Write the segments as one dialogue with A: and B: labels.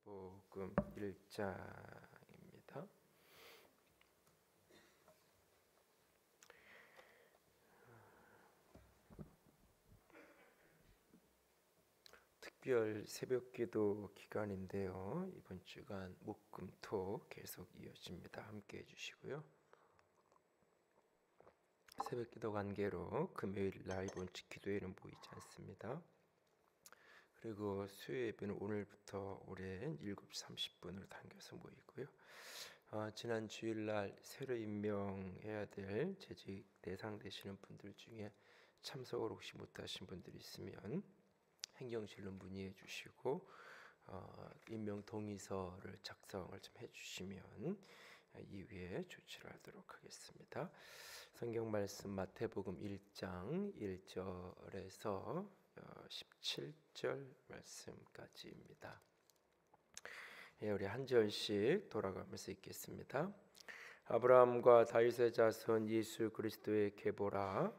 A: 마태복음 1장입니다. 특별 새벽기도 기간인데요. 이번 주간 목금토 계속 이어집니다. 함께 해주시고요. 새벽기도 관계로 금요일 날 이번 주 기도회는 보이지 않습니다. 그리고 수요 예배는 오늘부터 오랜 7시 30분으로 당겨서 모이고요. 지난 주일날 새로 임명해야 될 재직 대상 되시는 분들 중에 참석을 혹시 못하신 분들이 있으면 행정실로 문의해 주시고 임명 동의서를 작성을 좀 해주시면 이후에 조치를 하도록 하겠습니다. 성경 말씀 마태복음 1장 1절에서 17절 말씀까지입니다. 우리 한 절씩 돌아가면서 읽겠습니다. 아브라함과 다윗의 자손 예수 그리스도의 계보라.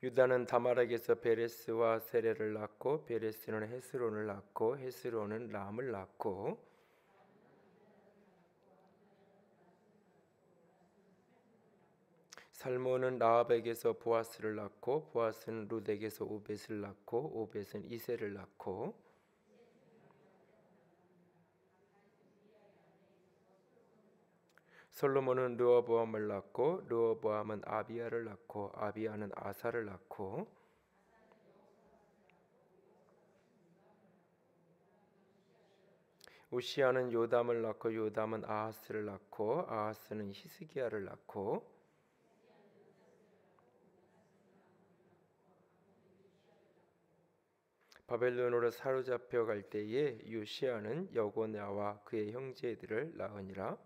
A: 유다는 다말에게서 베레스와 세레를 낳고 베레스는 헤스론을 낳고 헤스론은 람을 낳고 살몬은 라합에게서 보아스를 낳고 보아스는 룻에게서 오벳을 낳고 오벳은 이새를 낳고 솔로몬은 르호보암을 낳고 르호보암은 아비야를 낳고 아비야는 아사를 낳고 우시야는 요담을 낳고 요담은 아하스를 낳고 아하스는 히스기야를 낳고 바벨론으로 사로잡혀 갈 때에 요시야는 여고냐와 그의 형제들을 낳으니라.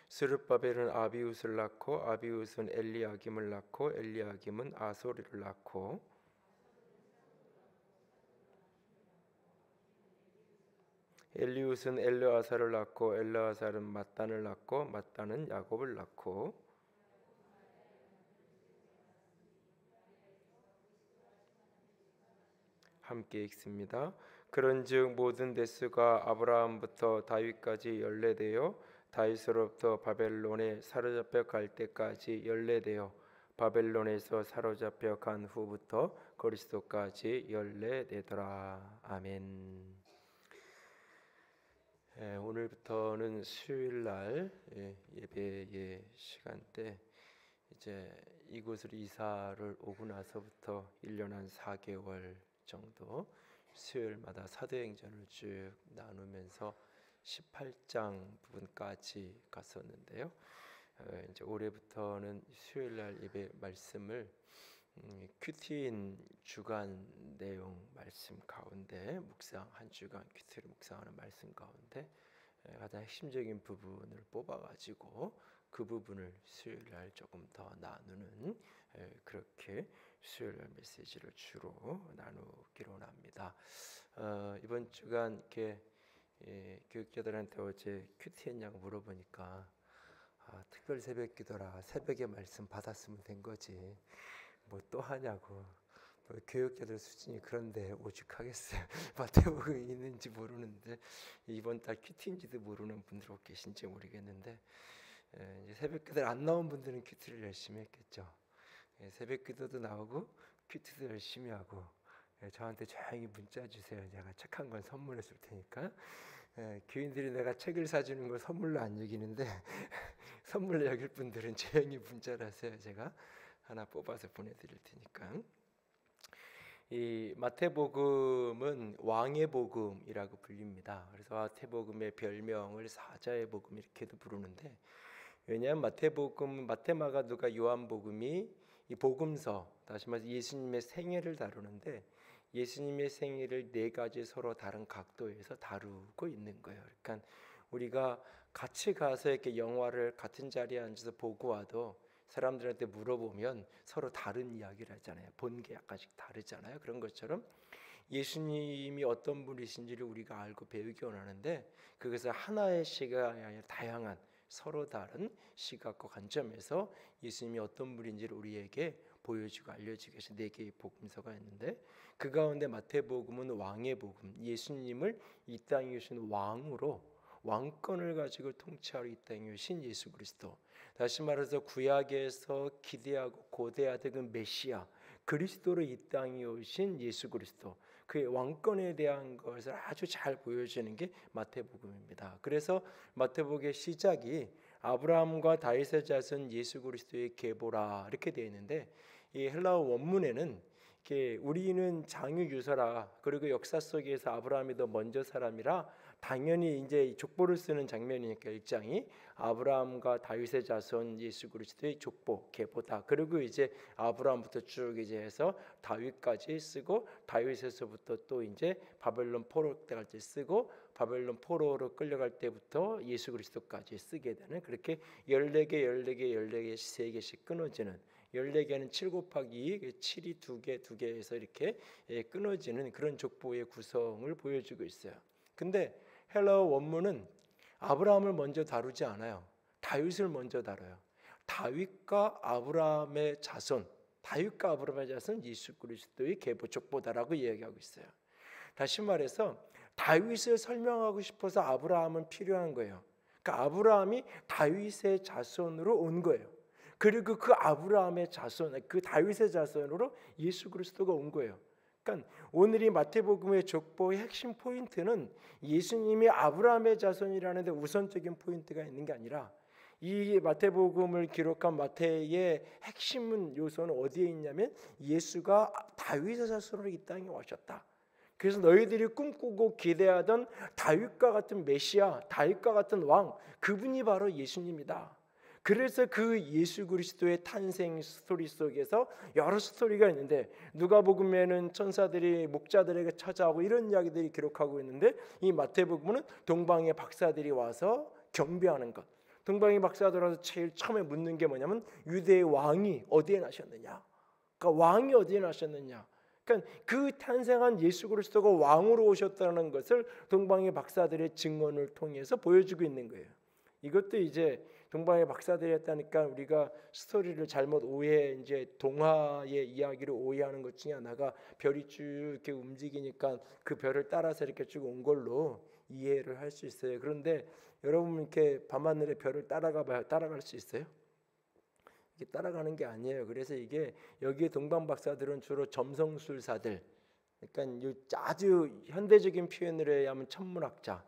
A: 스룹바벨은 아비웃을 낳고 아비웃은 엘리야김을 낳고 엘리야김은 아소리를 낳고 엘리웃은 엘르아사를 낳고 엘르아사는 mat단을 낳고 mat단은 야곱을 낳고 함께 읽습니다. 그런즉 모든 대수가 아브라함부터 다윗까지 연례되어 다윗으로부터 바벨론에 사로잡혀 갈 때까지 연례되어 바벨론에서 사로잡혀 간 후부터 그리스도까지 연례되더라. 아멘. 오늘부터는 수요일날 예배의 시간대 이제 이곳으로 이사를 오고 나서부터 1년 한 4개월 정도 수요일마다 사도행전을 쭉 나누면서 18장 부분까지 갔었는데요. 이제 올해부터는 수요일날 예배 말씀을 큐티인 주간 내용 말씀 가운데 묵상 한 주간 큐티를 묵상하는 말씀 가운데 가장 핵심적인 부분을 뽑아가지고 그 부분을 수요일날 조금 더 나누는 그렇게 수요일 메시지를 주로 나누기로 합니다. 이번 주간 이렇게 교육자들한테 어제 큐티했냐고 물어보니까 특별 새벽기도라 새벽에 말씀 받았으면 된 거지 뭐 또 하냐고. 뭐 교육자들 수준이 그런데 오죽하겠어요. 마태복음이 있는지 모르는데 이번 달 큐티인지도 모르는 분들 혹 계신지 모르겠는데 이제 새벽기도 안 나온 분들은 큐티를 열심히 했겠죠. 새벽기도도 나오고 큐티도 열심히 하고 저한테 조용히 문자 주세요. 제가 책 한 권 선물해 줄 테니까. 교인들이 내가 책을 사주는 걸 선물로 안 여기는데 선물로 여길 분들은 조용히 문자를 하세요. 제가 하나 뽑아서 보내드릴 테니까. 이 마태복음은 왕의 복음이라고 불립니다. 그래서 마태복음의 별명을 사자의 복음 이렇게도 부르는데 왜냐하면 마태복음, 마태마가 누가 요한복음이 이 복음서 다시 말해서 예수님의 생애를 다루는데 예수님의 생애를 네 가지 서로 다른 각도에서 다루고 있는 거예요. 그러니까 우리가 같이 가서 이렇게 영화를 같은 자리에 앉아서 보고 와도 사람들한테 물어보면 서로 다른 이야기를 하잖아요. 본 게 약간씩 다르잖아요. 그런 것처럼 예수님이 어떤 분이신지를 우리가 알고 배우기 원하는데 그것을 하나의 시가 아니라 다양한 서로 다른 시각과 관점에서 예수님이 어떤 분인지를 우리에게 보여주고 알려주기 위해서 4개의 복음서가 있는데, 그 가운데 마태복음은 왕의 복음, 예수님을 이 땅에 오신 왕으로 왕권을 가지고 통치하러 이 땅에 오신 예수 그리스도, 다시 말해서 구약에서 기대하고 고대하던 그 메시아 그리스도로 이 땅에 오신 예수 그리스도, 그의 왕권에 대한 것을 아주 잘 보여주는 게 마태복음입니다. 그래서 마태복음의 시작이 아브라함과 다윗의 자손 예수 그리스도의 계보라 이렇게 되어 있는데, 이 헬라어 원문에는 우리는 장유 유서라, 그리고 역사 속에서 아브라함이 더 먼저 사람이라 당연히 이제 족보를 쓰는 장면이니까 1장이 아브라함과 다윗의 자손 예수 그리스도의 족보 계보다. 그리고 이제 아브라함부터 쭉 이제 해서 다윗까지 쓰고, 다윗에서부터 또 이제 바벨론 포로 갈 때 쓰고, 바벨론 포로로 끌려갈 때부터 예수 그리스도까지 쓰게 되는, 그렇게 14개 3개씩 끊어지는, 14개는 7 곱하기 2, 7이 2개에서 이렇게 끊어지는 그런 족보의 구성을 보여주고 있어요. 근데 헬라어 원문은 아브라함을 먼저 다루지 않아요. 다윗을 먼저 다뤄요. 다윗과 아브라함의 자손 예수 그리스도의 계보 족보다라고 이야기하고 있어요. 다시 말해서 다윗을 설명하고 싶어서 아브라함은 필요한 거예요. 그러니까 아브라함이 다윗의 자손으로 온 거예요. 그리고 그 아브라함의 자손, 그 다윗의 자손으로 예수 그리스도가 온 거예요. 그러니까 오늘 이 마태복음의 족보의 핵심 포인트는 예수님이 아브라함의 자손이라는데 우선적인 포인트가 있는 게 아니라, 이 마태복음을 기록한 마태의 핵심 요소는 어디에 있냐면 예수가 다윗의 자손으로 이 땅에 오셨다. 그래서 너희들이 꿈꾸고 기대하던 다윗과 같은 메시아, 다윗과 같은 왕, 그분이 바로 예수님이다. 그래서 그 예수 그리스도의 탄생 스토리 속에서 여러 스토리가 있는데, 누가복음에는 천사들이 목자들에게 찾아오고 이런 이야기들이 기록하고 있는데, 이 마태복음은 동방의 박사들이 와서 경배하는 것, 동방의 박사들 와서 제일 처음에 묻는 게 뭐냐면 유대의 왕이 어디에 나셨느냐, 그러니까 왕이 어디에 나셨느냐. 그러니까 그 탄생한 예수 그리스도가 왕으로 오셨다는 것을 동방의 박사들의 증언을 통해서 보여주고 있는 거예요. 이것도 이제 동방의 박사들이 했다니까 우리가 스토리를 잘못 이제 동화의 이야기를 오해하는 것 중에 하나가 별이 쭉 이렇게 움직이니까 그 별을 따라서 이렇게 쭉 온 걸로 이해를 할 수 있어요. 그런데 여러분 이렇게 밤하늘에 별을 따라갈 수 있어요? 이게 따라가는 게 아니에요. 그래서 이게 여기에 동방 박사들은 주로 점성술사들, 그러니까 아주 현대적인 표현으로 하면 천문학자,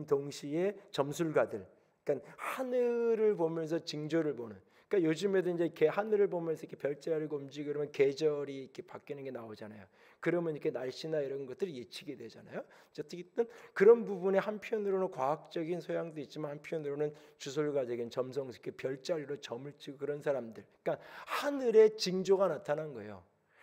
A: 동시에 점술가들, 그러니까 하늘을 보면서 징조를 보는. 그러니까 요즘에도 이제 하늘을 보면서 이렇게 별자리가 움직이고 그러면 계절이 이렇게 바뀌는 게 나오잖아요. 그러면 이렇게 날씨나 이런 것들이 예측이 되잖아요. 어떻게든 그런 부분에 한편으로는 과학적인 소양도 있지만 한편으로는 주술가적인 점성, 이렇게 별자리로 점을 치고 그런 사람들. 그러니까 하늘의 징조가 나타난 거예요.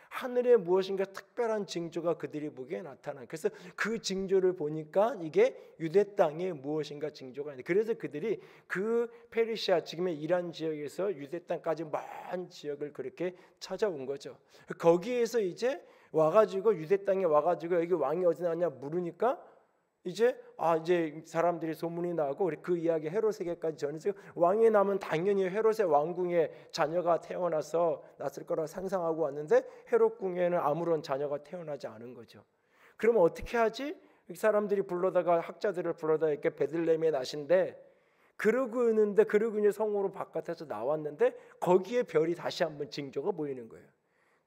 A: 하늘에 무엇인가 특별한 징조가 그들이 보기에 나타난. 그래서 그 징조를 보니까 이게 유대 땅에 무엇인가 징조가 있는데, 그래서 그들이 그 페르시아, 지금의 이란 지역에서 유대 땅까지 먼 지역을 그렇게 찾아온 거죠. 거기에서 이제 와가지고 유대 땅에 와가지고 여기 왕이 어디 나냐 물으니까 이제 사람들이 소문이 나고 그 이야기 헤롯에게까지 전해서 왕이 나면 당연히 헤롯의 왕궁에 자녀가 났을 거라고 상상하고 왔는데 헤롯 궁에는 아무런 자녀가 태어나지 않은 거죠. 그러면 어떻게 하지? 사람들이 불러다가 학자들을 불러다가 이렇게 베들레헴에 나신데, 그러고 있는데 이제 성으로 바깥에서 나왔는데 거기에 별이 다시 한번 징조가 보이는 거예요.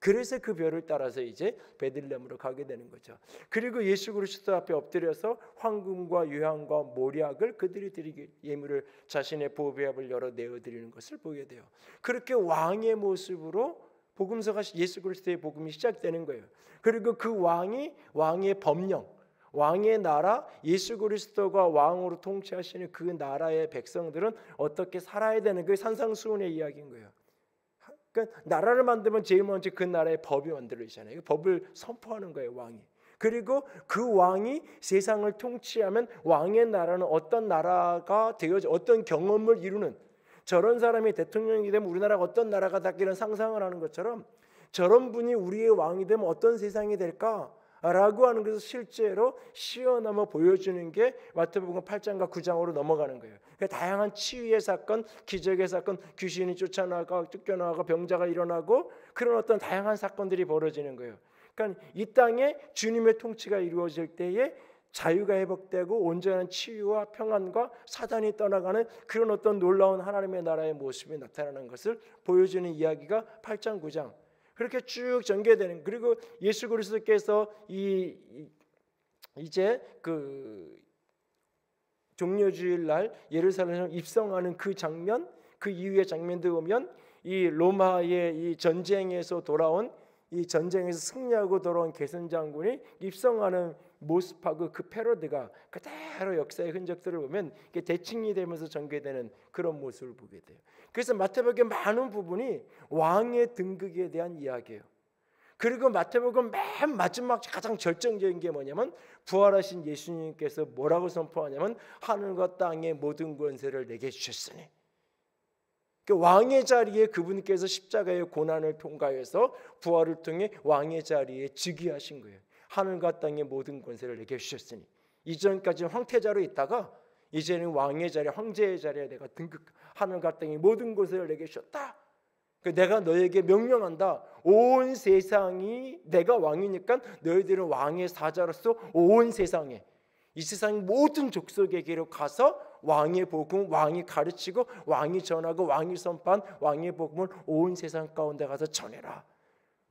A: 그래서 그 별을 따라서 이제 베들레헴으로 가게 되는 거죠. 그리고 예수 그리스도 앞에 엎드려서 황금과 유향과 모략을 그들이 드리기 예물을 자신의 보배압을 열어 내어드리는 것을 보게 돼요. 그렇게 왕의 모습으로 복음서가 예수 그리스도의 복음이 시작되는 거예요. 그리고 그 왕의 법령, 왕의 나라, 예수 그리스도가 왕으로 통치하시는 그 나라의 백성들은 어떻게 살아야 되는, 그 산상수훈의 이야기인 거예요. 그러니까 나라를 만들면 제일 먼저 그 나라의 법이 만들어지잖아요. 그 법을 선포하는 거예요, 왕이. 그리고 그 왕이 세상을 통치하면 왕의 나라는 어떤 나라가 되어져, 어떤 경험을 이루는, 저런 사람이 대통령이 되면 우리나라가 어떤 나라가 닿기는 상상을 하는 것처럼 저런 분이 우리의 왕이 되면 어떤 세상이 될까?
B: 라고 하는 것을 실제로 시연하며 보여주는 게 마태복음 8장과 9장으로 넘어가는 거예요. 그러니까 다양한 치유의 사건, 기적의 사건, 귀신이 쫓아나가 쫓겨나가 병자가 일어나고 그런 어떤 다양한 사건들이 벌어지는 거예요. 그러니까 이 땅에 주님의 통치가 이루어질 때에 자유가 회복되고 온전한 치유와 평안과 사단이 떠나가는 그런 어떤 놀라운 하나님의 나라의 모습이 나타나는 것을 보여주는 이야기가 8장 9장 그렇게 쭉 전개되는. 그리고 예수 그리스도께서 이제 그 종려주일 날 예루살렘에 입성하는 그 장면, 그 이후의 장면들 보면 이 로마의 이 전쟁에서 돌아온 이 전쟁에서 승리하고 돌아온 게선 장군이 입성하는 모습하고 그 패러드가 그대로 역사의 흔적들을 보면 이게 대칭이 되면서 전개되는 그런 모습을 보게 돼요. 그래서 마태복음의 많은 부분이 왕의 등극에 대한 이야기예요. 그리고 마태복음 맨 마지막 가장 결정적인 게 뭐냐면 부활하신 예수님께서 뭐라고 선포하냐면 하늘과 땅의 모든 권세를 내게 주셨으니, 그 왕의 자리에 그분께서 십자가의 고난을 통과해서 부활을 통해 왕의 자리에 즉위하신 거예요. 하늘과 땅의 모든 권세를 내게 주셨으니, 이전까지는 황태자로 있다가 이제는 왕의 자리, 황제의 자리에 내가 등극, 하늘과 땅의 모든 권세를 내게 주셨다. 내가 너에게 명령한다. 온 세상이 내가 왕이니까 너희들은 왕의 사자로서 온 세상에, 이 세상 모든 족속에게로 가서 왕의 복음, 왕이 가르치고 왕이 전하고 왕이 선포한 왕의 복음을 온 세상 가운데 가서 전해라.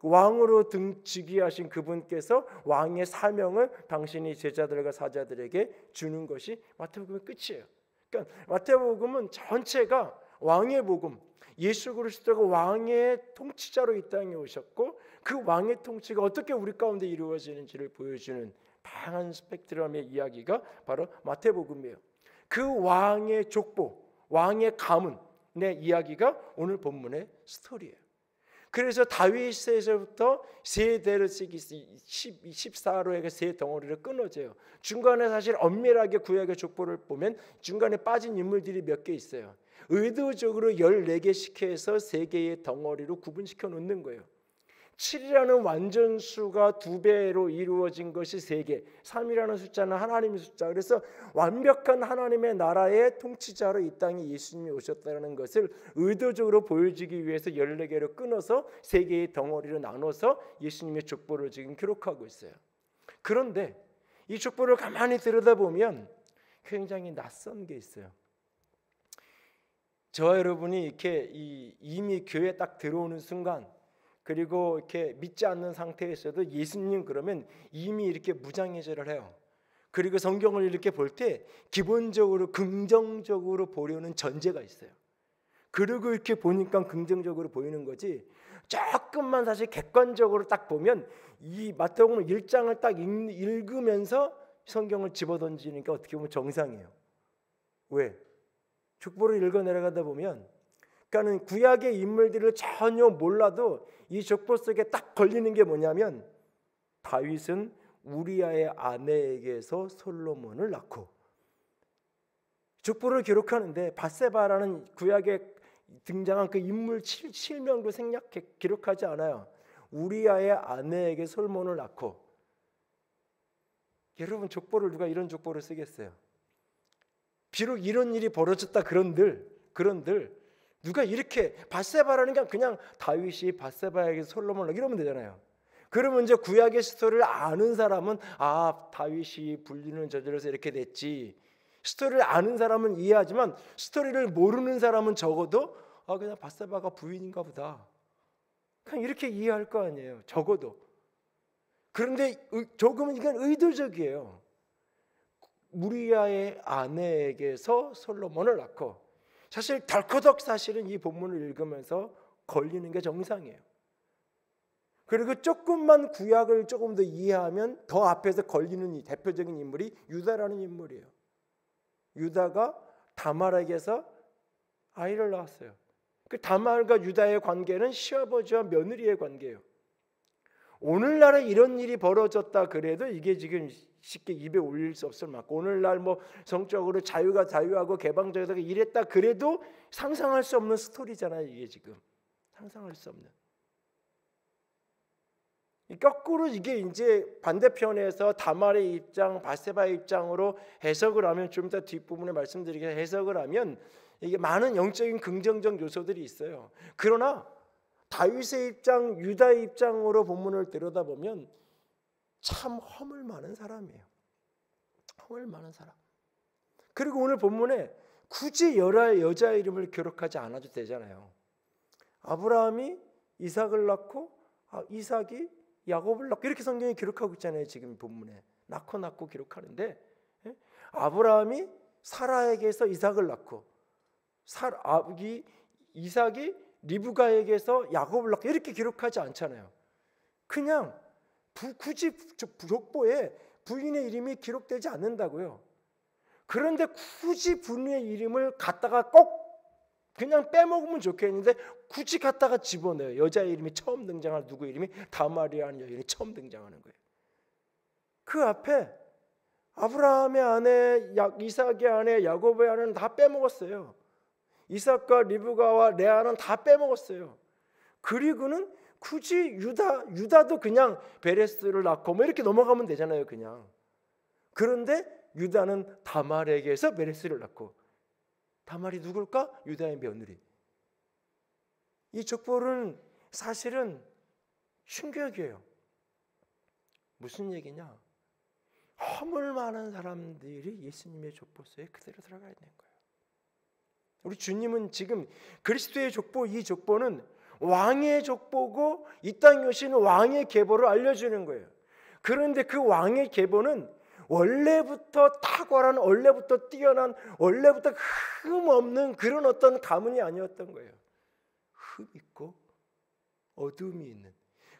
B: 왕으로 즉위하신 그분께서 왕의 사명을 당신이 제자들과 사자들에게 주는 것이 마태복음의 끝이에요. 그러니까 마태복음은 전체가 왕의 복음, 예수 그리스도가 왕의 통치자로 이 땅에 오셨고 그 왕의 통치가 어떻게 우리 가운데 이루어지는지를 보여주는 다양한 스펙트럼의 이야기가 바로 마태복음이에요. 그 왕의 족보, 왕의 가문의 이야기가 오늘 본문의 스토리예요. 그래서 다윗에서부터 세 대를 14로에게 세 덩어리를 끊어져요. 중간에 사실 엄밀하게 구약의 족보를 보면 중간에 빠진 인물들이 몇 개 있어요. 의도적으로 14개씩 해서 3개의 덩어리로 구분시켜 놓는 거예요. 7이라는 완전수가 2배로 이루어진 것이 3개, 3이라는 숫자는 하나님의 숫자. 그래서 완벽한 하나님의 나라의 통치자로 이 땅에 예수님이 오셨다는 것을 의도적으로 보여주기 위해서 14개로 끊어서 3개의 덩어리로 나눠서 예수님의 족보를 지금 기록하고 있어요. 그런데 이 족보를 가만히 들여다보면 굉장히 낯선 게 있어요. 저와 여러분이 이렇게 이미 교회에 딱 들어오는 순간, 그리고 이렇게 믿지 않는 상태에서도 예수님 그러면 이미 이렇게 무장해제를 해요. 그리고 성경을 이렇게 볼 때 기본적으로 긍정적으로 보려는 전제가 있어요. 그리고 이렇게 보니까 긍정적으로 보이는 거지, 조금만 사실 객관적으로 딱 보면 이 마태복음 1장을 딱 읽으면서 성경을 집어던지니까 어떻게 보면 정상이에요. 왜? 족보를 읽어 내려가다 보면, 그러니까는 구약의 인물들을 전혀 몰라도 이 족보 속에 딱 걸리는 게 뭐냐면 다윗은 우리아의 아내에게서 솔로몬을 낳고, 족보를 기록하는데 밧세바라는 구약에 등장한 그 인물 실명도 생략해 기록하지 않아요. 우리아의 아내에게 솔로몬을 낳고. 여러분, 족보를 누가 이런 족보를 쓰겠어요? 비록 이런 일이 벌어졌다 그런들 누가 이렇게 밧세바라는 게 그냥 다윗이 밧세바에게 솔로몬을 이러면 되잖아요. 그러면 이제 구약의 스토리를 아는 사람은 다윗이 불륜을 저질러서 이렇게 됐지. 스토리를 아는 사람은 이해하지만 스토리를 모르는 사람은 적어도 그냥 밧세바가 부인인가 보다, 그냥 이렇게 이해할 거 아니에요, 적어도. 그런데 조금은 이건 의도적이에요. 우리아의 아내에게서 솔로몬을 낳고. 사실 덜커덕 사실은 이 본문을 읽으면서 걸리는 게 정상이에요. 그리고 조금만 구약을 조금 더 이해하면 더 앞에서 걸리는 이 대표적인 인물이 유다라는 인물이에요. 유다가 다말에게서 아이를 낳았어요. 그 다말과 유다의 관계는 시아버지와 며느리의 관계예요. 오늘날에 이런 일이 벌어졌다 그래도 이게 지금 쉽게 입에 올릴 수 없을 만큼, 오늘날 뭐 성적으로 자유하고 개방적이다 이랬다 그래도 상상할 수 없는 스토리잖아요. 이게 지금 상상할 수 없는. 거꾸로 이게 이제 반대편에서 다말의 입장, 바세바의 입장으로 해석을 하면 좀 이따 뒷부분에 말씀드리게 해석을 하면 이게 많은 영적인 긍정적 요소들이 있어요. 그러나 다윗의 입장, 유다의 입장으로 본문을 들여다보면 참 허물 많은 사람이에요. 허물 많은 사람. 그리고 오늘 본문에 굳이 여자 이름을 기록하지 않아도 되잖아요. 아브라함이 이삭을 낳고 이삭이 야곱을 낳고 이렇게 성경이 기록하고 있잖아요. 지금 본문에 낳고 기록하는데 아브라함이 사라에게서 이삭을 낳고 이삭이 리브가에게서 야곱을 낳고 이렇게 기록하지 않잖아요. 그냥 굳이 족보에 부인의 이름이 기록되지 않는다고요. 그런데 굳이 부인의 이름을 갖다가 꼭 그냥 빼먹으면 좋겠는데 굳이 갖다가 집어넣어요. 여자의 이름이 처음 등장하는 누구 이름이 다말이라는 여인이 처음 등장하는 거예요. 그 앞에 아브라함의 아내, 이삭의 아내, 야곱의 아내는 다 빼먹었어요. 이삭과 리브가와 레아는 다 빼먹었어요. 그리고는 굳이 유다도 그냥 베레스를 낳고 뭐 이렇게 넘어가면 되잖아요. 그냥. 그런데 유다는 다말에게서 베레스를 낳고 다말이 누굴까? 유다의 며느리. 이 족보는 사실은 충격이에요. 무슨 얘기냐? 허물 많은 사람들이 예수님의 족보서에 그대로 들어가 있는 거예요. 우리 주님은 지금 그리스도의 족보, 이 족보는 왕의 족보고 이 땅에 오신 왕의 계보를 알려주는 거예요. 그런데 그 왕의 계보는 원래부터 탁월한, 원래부터 뛰어난, 원래부터 흠 없는 그런 어떤 가문이 아니었던 거예요. 흠 있고 어둠이 있는,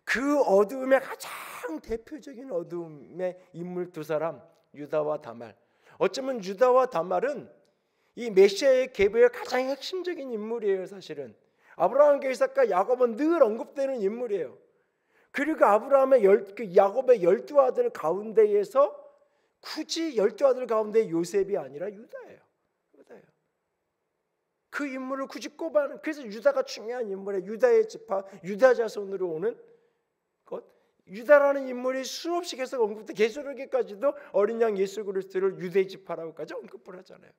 B: 그 어둠의 가장 대표적인 어둠의 인물 두 사람, 유다와 다말. 어쩌면 유다와 다말은 이 메시아의 계보의 가장 핵심적인 인물이에요. 사실은 아브라함과 이삭과 야곱은 늘 언급되는 인물이에요. 그리고 아브라함의 야곱의 12아들 가운데에서 굳이 12아들 가운데 요셉이 아니라 유다예요. 그 인물을 굳이 꼽아는, 그래서 유다가 중요한 인물이에요. 유다의 지파, 유다 자손으로 오는 것. 유다라는 인물이 수없이 계속 언급돼. 계시록에까지도 어린 양 예수 그리스도를 유대 지파라고까지 언급을 하잖아요.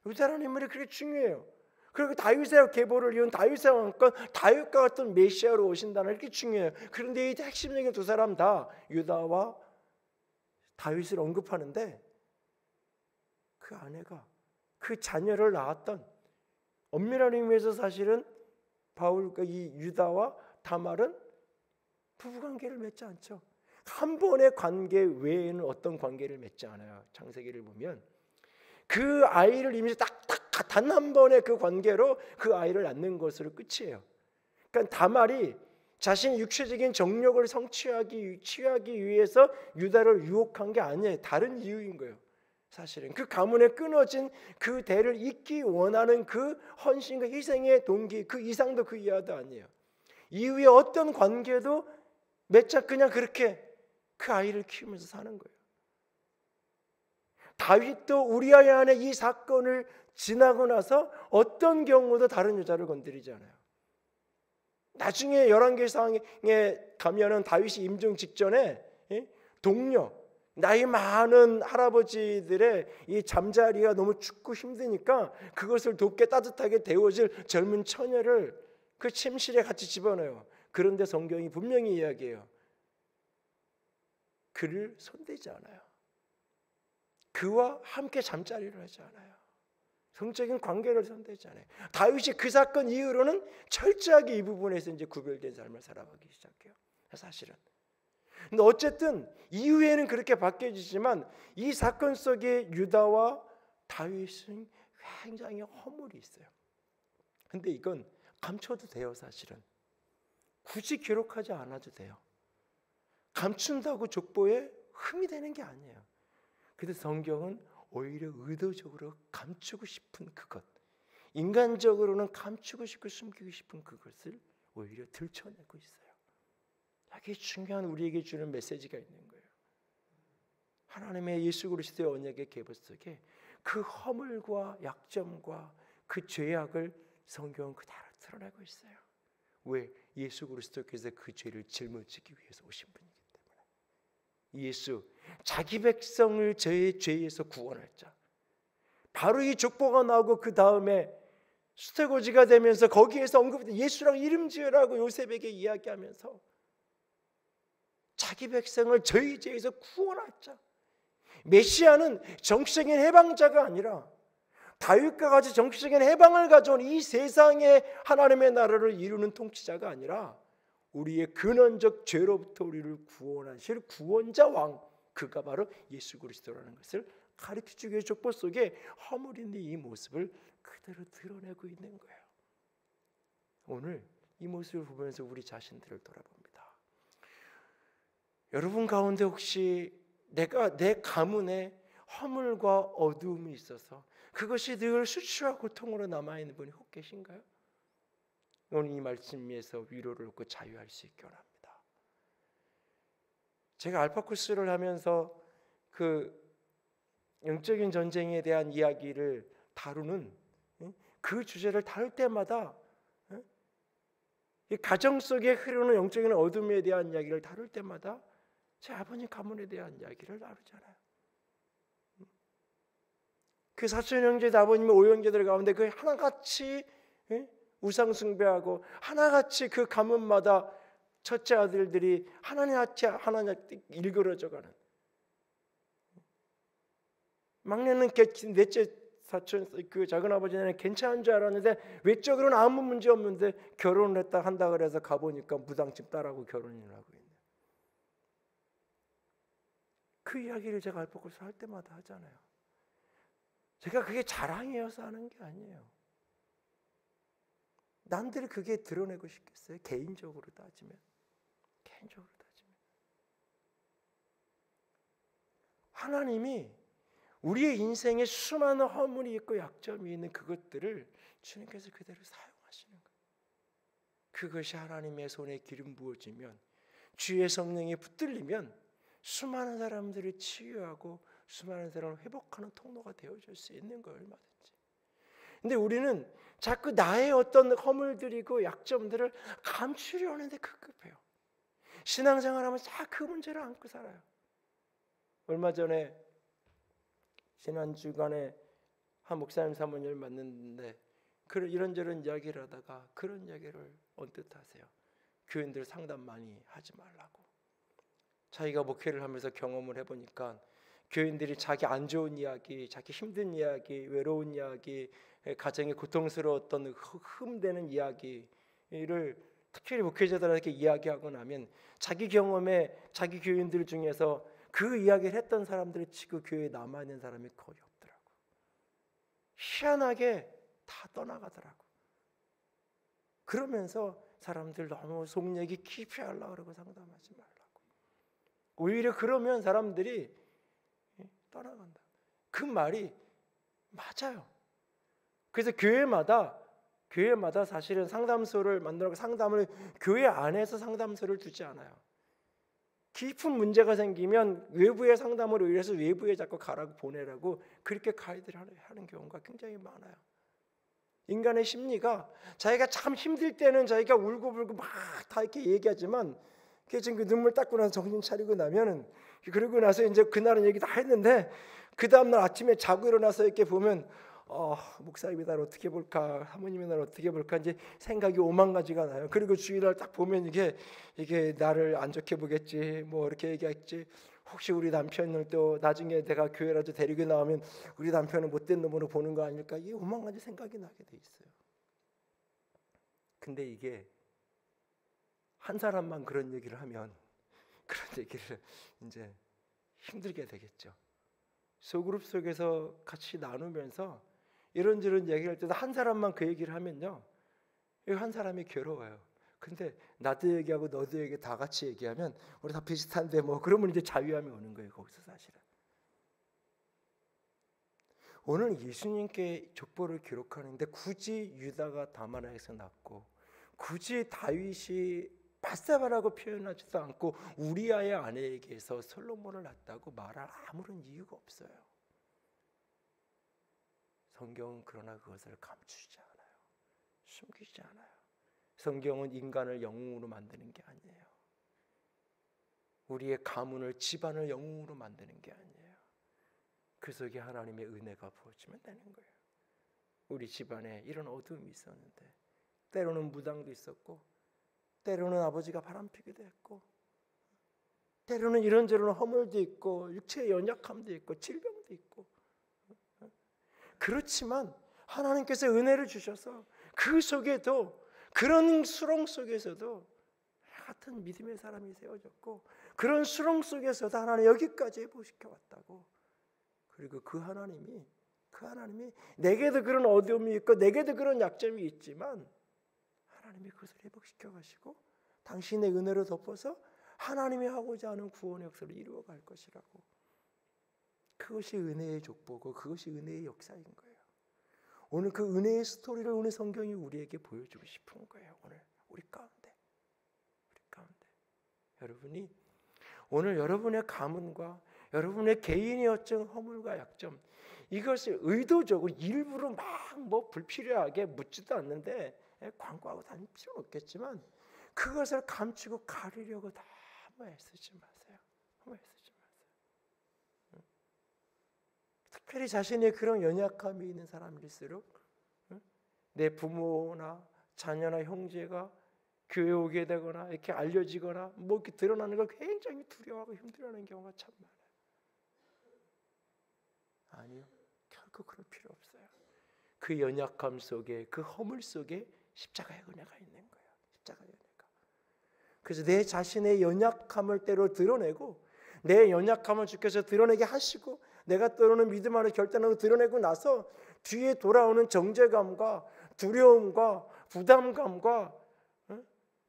B: 유다라는 인물이 그렇게 중요해요. 그리고 다윗의 계보를 이룬 다윗의 왕권, 다윗과 같은 메시아로 오신다는 이렇게 중요해요. 그런데 이 핵심적인 두 사람 다 유다와 다윗을 언급하는데 그 아내가 그 자녀를 낳았던, 엄밀한 의미에서 사실은 이 유다와 다말은 부부관계를 맺지 않죠. 한 번의 관계 외에는 어떤 관계를 맺지 않아요. 창세기를 보면 그 아이를 이미 딱 단 한 번의 그 관계로 그 아이를 낳는 것으로 끝이에요. 그러니까 다말이 자신의 육체적인 정욕을 취하기 위해서 유다를 유혹한 게 아니에요. 다른 이유인 거예요. 사실은 그 가문에 끊어진 그 대를 잇기 원하는 그 헌신과 희생의 동기, 그 이상도 그 이하도 아니에요. 이후에 어떤 관계도 맺자 그냥 그렇게 그 아이를 키우면서 사는 거예요. 다윗도 우리아의 안에 이 사건을 지나고 나서 어떤 경우도 다른 여자를 건드리지 않아요. 나중에 열왕기상에 가면은 다윗이 임종 직전에 동료, 나이 많은 할아버지들의 이 잠자리가 너무 춥고 힘드니까 그것을 돕게 따뜻하게 데워질 젊은 처녀를 그 침실에 같이 집어넣어요. 그런데 성경이 분명히 이야기해요. 그를 손대지 않아요. 그와 함께 잠자리를 하지 않아요. 성적인 관계를 손대지 않아요. 다윗이 그 사건 이후로는 철저하게 이 부분에서 이제 구별된 삶을 살아가기 시작해요. 사실은. 근데 어쨌든 이후에는 그렇게 바뀌어지지만 이 사건 속에 유다와 다윗은 굉장히 허물이 있어요. 근데 이건 감춰도 돼요. 사실은. 굳이 기록하지 않아도 돼요. 감춘다고 족보에 흠이 되는 게 아니에요. 그래서 성경은 오히려 의도적으로 감추고 싶은 그것, 인간적으로는 감추고 싶고 숨기고 싶은 그것을 오히려 들춰내고 있어요. 이게 중요한 우리에게 주는 메시지가 있는 거예요. 하나님의 예수 그리스도의 언약의 계보 속에 그 허물과 약점과 그 죄악을 성경은 그대로 드러내고 있어요. 왜? 예수 그리스도께서 그 죄를 짊어지기 위해서 오신 분이기 때문에. 예수 자기 백성을 저의 죄에서 구원할 자. 바로 이 족보가 나오고 그 다음에 수태고지가 되면서 거기에서 언급된 예수랑 이름 지으라고 요셉에게 이야기하면서 자기 백성을 저희 죄에서 구원할 자. 메시아는 정치적인 해방자가 아니라 다윗과 같이 정치적인 해방을 가져온 이 세상의 하나님의 나라를 이루는 통치자가 아니라 우리의 근원적 죄로부터 우리를 구원하실 구원자 왕, 그가 바로 예수 그리스도라는 것을 가르쳐주기 위해 족보 속에 허물인 이 모습을 그대로 드러내고 있는 거예요. 오늘 이 모습을 보면서 우리 자신들을 돌아봅니다. 여러분 가운데 혹시 내가 내 가문에 허물과 어두움이 있어서 그것이 늘 수치와 고통으로 남아있는 분이 혹 계신가요? 오늘 이 말씀에서 위로를 얻고 자유할 수 있기 원합니다. 제가 알파 코스를 하면서 그 영적인 전쟁에 대한 이야기를 다루는 그 주제를 다룰 때마다 이 가정 속에 흐르는 영적인 어둠에 대한 이야기를 다룰 때마다 제 아버님 가문에 대한 이야기를 다루잖아요. 그 사촌 형제 아버님의 오형제들 가운데 그 하나같이 우상 숭배하고 하나같이 그 가문마다 첫째 아들들이 하나님같이 일그러져가는, 막내는 넷째 사촌 그 작은 아버지는 괜찮은 줄 알았는데 외적으로는 아무 문제 없는데 결혼을 했다 한다 그래서 가보니까 무당집 딸하고 결혼을 하고 있네. 그 이야기를 제가 알파고서 할 때마다 하잖아요. 제가 그게 자랑이어서 하는 게 아니에요. 남들이 그게 드러내고 싶겠어요? 개인적으로 따지면. 하나님이 우리의 인생에 수많은 허물이 있고 약점이 있는 그것들을 주님께서 그대로 사용하시는 거예요. 그것이 하나님의 손에 기름 부어지면, 주의 성령이 붙들리면 수많은 사람들을 치유하고 수많은 사람을 회복하는 통로가 되어줄 수 있는 거예요. 얼마든지. 근데 우리는 자꾸 나의 어떤 허물들이고 약점들을 감추려 하는데 급급해요. 신앙생활하면 다 그 문제를 안고 살아요. 얼마 전에 지난 주간에 한 목사님 사모님을 만났는데 이런저런 이야기를 하다가 그런 이야기를 언뜻 하세요. 교인들 상담 많이 하지 말라고. 자기가 목회를 하면서 경험을 해보니까 교인들이 자기 안 좋은 이야기, 자기 힘든 이야기, 외로운 이야기, 가정에 고통스러웠던 흠되는 이야기를 특별히 목회자들에게 이야기하고 나면 자기 경험에 자기 교인들 중에서 그 이야기를 했던 사람들이 치고 교회에 남아있는 사람이 거의 없더라고. 희한하게 다 떠나가더라고. 그러면서 사람들 너무 속 얘기 깊이 하려고 그러고 상담하지 말라고. 오히려 그러면 사람들이 떠나간다. 그 말이 맞아요. 그래서 교회마다 사실은 상담소를 만들고 상담을 교회 안에서 상담소를 두지 않아요. 깊은 문제가 생기면 외부의 상담으로 의해서 외부에 자꾸 가라고 보내라고 그렇게 가이드를 하는 경우가 굉장히 많아요. 인간의 심리가 자기가 참 힘들 때는 자기가 울고불고 막 다 이렇게 얘기하지만 지금 그 눈물 닦고 나서 정신 차리고 나면은, 그러고 나서 이제 그날은 얘기 다 했는데 그 다음날 아침에 자고 일어나서 이렇게 보면 목사님이 날 어떻게 볼까, 사모님이 날 어떻게 볼까, 이제 생각이 오만 가지가 나요. 그리고 주일날 딱 보면 이게 나를 안 좋게 보겠지, 뭐 이렇게 얘기했지. 혹시 우리 남편을 또 나중에 내가 교회라도 데리고 나오면 우리 남편은 못된 놈으로 보는 거 아닐까, 이 오만 가지 생각이 나게 돼 있어요. 근데 이게 한 사람만 그런 얘기를 하면 그런 얘기를 이제 힘들게 되겠죠. 소그룹 속에서 같이 나누면서 이런저런 얘기를 할 때도 한 사람만 그 얘기를 하면요, 한 사람이 괴로워요. 근데 나도 얘기하고 너도 얘기 다 같이 얘기하면 우리 다 비슷한데 뭐 그러면 이제 자유함이 오는 거예요. 거기서 사실은. 오늘 예수님께 족보를 기록하는데 굳이 유다가 다마나에서 났고 굳이 다윗이 바세바라고 표현하지도 않고 우리아의 아내에게서 솔로몬을 낳았다고 말할 아무런 이유가 없어요. 성경은 그러나 그것을 감추지 않아요. 숨기지 않아요. 성경은 인간을 영웅으로 만드는 게 아니에요. 우리의 가문을, 집안을 영웅으로 만드는 게 아니에요. 그 속에 하나님의 은혜가 부어지면 되는 거예요. 우리 집안에 이런 어둠이 있었는데, 때로는 무당도 있었고, 때로는 아버지가 바람피기도 했고, 때로는 이런저런 허물도 있고, 육체의 연약함도 있고, 질병도 있고, 그렇지만 하나님께서 은혜를 주셔서 그 속에도, 그런 수렁 속에서도 같은 믿음의 사람이 세워졌고, 그런 수렁 속에서도 하나님 여기까지 회복시켜 왔다고. 그리고 그 하나님이 내게도 그런 어려움이 있고 내게도 그런 약점이 있지만 하나님이 그것을 회복시켜 가시고 당신의 은혜로 덮어서 하나님이 하고자 하는 구원의 역사를 이루어갈 것이라고. 그것이 은혜의 족보고 그것이 은혜의 역사인 거예요. 오늘 그 은혜의 스토리를 오늘 성경이 우리에게 보여주고 싶은 거예요. 오늘 우리 가운데 여러분이 오늘 여러분의 가문과 여러분의 개인의 어떤 허물과 약점, 이것을 의도적으로 일부러 막 뭐 불필요하게 묻지도 않는데 광고하고 다닐 필요는 없겠지만 그것을 감추고 가리려고 너무 애쓰지 마세요. 특별히 자신의 그런 연약함이 있는 사람일수록 내 부모나 자녀나 형제가 교회 오게 되거나 이렇게 알려지거나 뭐 이렇게 드러나는 걸 굉장히 두려워하고 힘들어하는 경우가 참 많아요. 아니요, 결코 그럴 필요 없어요. 그 연약함 속에, 그 허물 속에 십자가의 은혜가 있는 거예요. 십자가의 은혜가. 그래서 내 자신의 연약함을 때로 드러내고, 내 연약함을 주께서 드러내게 하시고, 내가 때로는 믿음 안에 결단하고 드러내고 나서 뒤에 돌아오는 정죄감과 두려움과 부담감과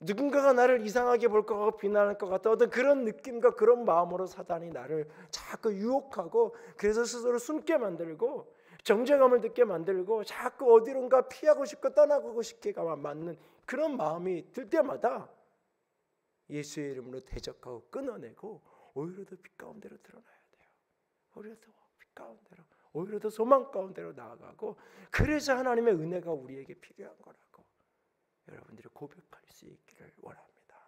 B: 누군가가 나를 이상하게 볼 것 같고 비난할 것 같다, 어떤 그런 느낌과 그런 마음으로 사단이 나를 자꾸 유혹하고, 그래서 스스로 숨게 만들고 정죄감을 듣게 만들고 자꾸 어디론가 피하고 싶고 떠나고 싶게가 맞는 그런 마음이 들 때마다 예수의 이름으로 대적하고 끊어내고 오히려 더 빛 가운데로 드러나야 돼요. 오히려 더 빛 가운데로, 오히려 더 소망 가운데로 나아가고, 그래서 하나님의 은혜가 우리에게 필요한 거라고 여러분들이 고백할 수 있기를 원합니다.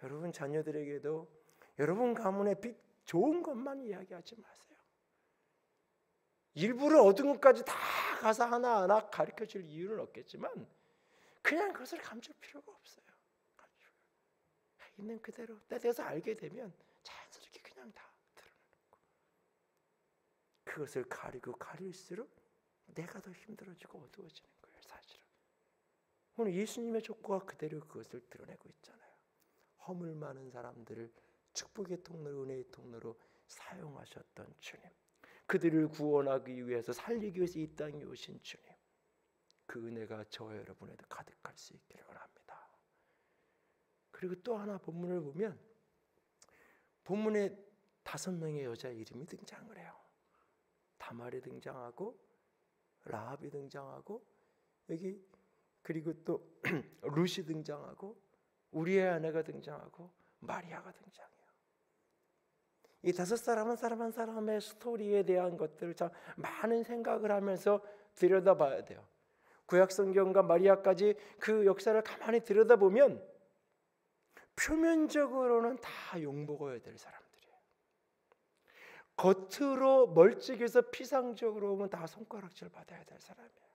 B: 여러분 자녀들에게도 여러분 가문의 빛, 좋은 것만 이야기하지 마세요. 일부러 어두운 것까지 다 가서 하나하나 가르쳐줄 이유는 없겠지만 그냥 그것을 감출 필요가 없어요. 있는 그대로 때 돼서 알게 되면 자연스럽게 그냥 다 드러내는 거. 그것을 가리고 가릴수록 내가 더 힘들어지고 어두워지는 거예요, 사실은. 오늘 예수님의 족보가 그대로 그것을 드러내고 있잖아요. 허물 많은 사람들을 축복의 통로로, 은혜의 통로로 사용하셨던 주님, 그들을 구원하기 위해서, 살리기 위해서 이 땅에 오신 주님, 그 은혜가 저와 여러분에도 가득할 수 있기를 원합니다. 그리고 또 하나 본문을 보면 본문에 5명의 여자 이름이 등장을 해요. 다말이 등장하고 라합이 등장하고 여기 그리고 또 룻이 등장하고 우리의 아내가 등장하고 마리아가 등장해요. 이 5사람 한 사람의 스토리에 대한 것들을 참 많은 생각을 하면서 들여다봐야 돼요. 구약 성경과 마리아까지 그 역사를 가만히 들여다보면 표면적으로는 다 욕먹어야 될 사람들이에요. 겉으로 멀찍이서 피상적으로 보면 다 손가락질 받아야 될 사람이에요.